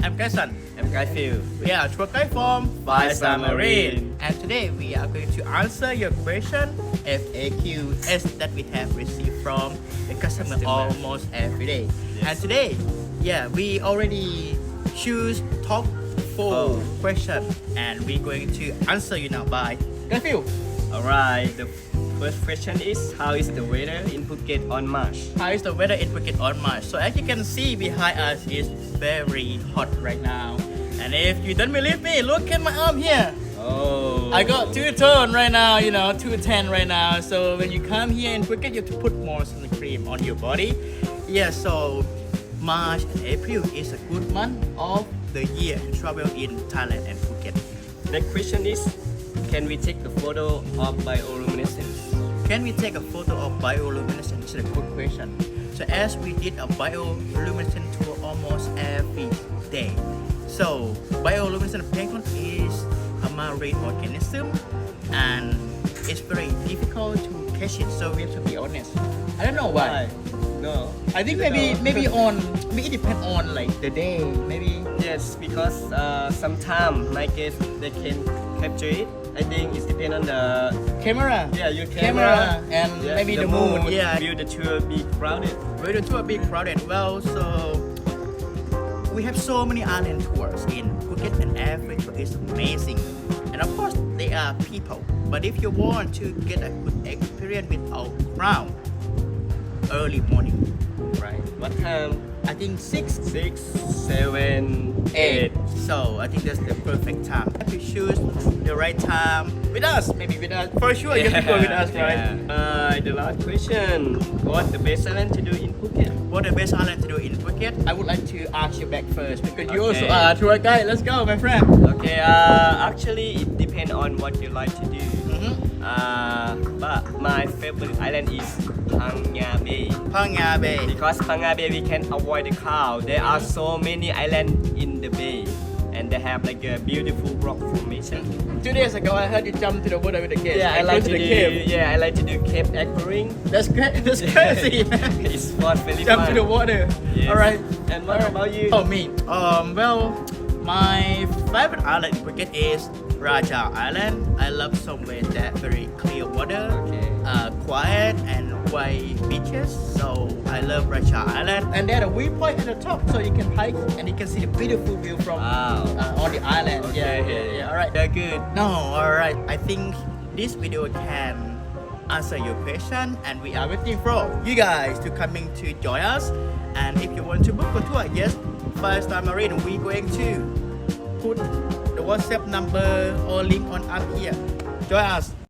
I'm 𝐘𝐨𝐮𝐫 I'm 𝐘𝐨𝐿. We are a tour guide from 5-Star Marine. And today we are going to answer your question FAQs that we have received from the customer almost every day. Yes. And today, we already choose top 4 questions and we're going to answer you now by 𝐘𝐨𝐿. Alright, the first question is, how is the weather in Phuket on March? How is the weather in Phuket on March? So as you can see behind us is very hot right now. And if you don't believe me, look at my arm here. Oh, I got 2-tone right now, 210 right now. So when you come here in Phuket, you have to put more sunscreen on your body. Yeah, so March and April is a good month of the year to travel in Thailand and Phuket. Next question is, can we take a photo of bioluminescence? Can we take a photo of bioluminescence? It's a good question. So as we did a bioluminescence tour almost every day. So bioluminescent plankton is a marine organism and it's very difficult to catch it. So we have to be honest. I don't know why. No. I think maybe it depends on like the day. Maybe Yes, because sometimes my guess they can capture it. I think it depends on the camera. Yeah, your camera and yeah, maybe the moon. Yeah, will the tour be crowded? will the tour be crowded? Well, so we have so many island tours in Phuket and every tour is amazing. And of course, they are people. But if you want to get a good experience with our crowd, early morning, right? What time? I think 6, 6, 7, 8. So I think that's the perfect time. If you choose the right time with us, maybe with us. For sure, you have to go with us, right? The last question. What the best island to do in Phuket? What the best island to do in Phuket? I would like to ask you back first because you also Okay. are a tour guide. Let's go, my friend. Okay, actually it depends on what you like to do. But my favorite island is Phang Nga Bay. Phang Nga Bay. Because Phang Nga Bay we can avoid the crowd. There are so many islands in the bay and they have like a beautiful rock formation. 2 days ago, I heard you jump to the water with the kids. Yeah, I and like go to the do. cave. Yeah, I like to do cave anchoring. That's great. That's crazy. It's fun, very Jump fun. to the water. Yes. All right. And what about you? Oh, me. Well, my favorite island in Phuket is Raja Island. I love somewhere that very clear water, quiet and white beaches. So I love Raja Island. And there's a viewpoint at the top, so you can hike and you can see the beautiful view from on the island. Okay. All right. They're good. No, all right. I think this video can answer your question, and we are waiting for you guys to coming to join us. And if you want to book a tour, yes, 5-Star Marine, we're going to put the WhatsApp number or link on up here. Join us.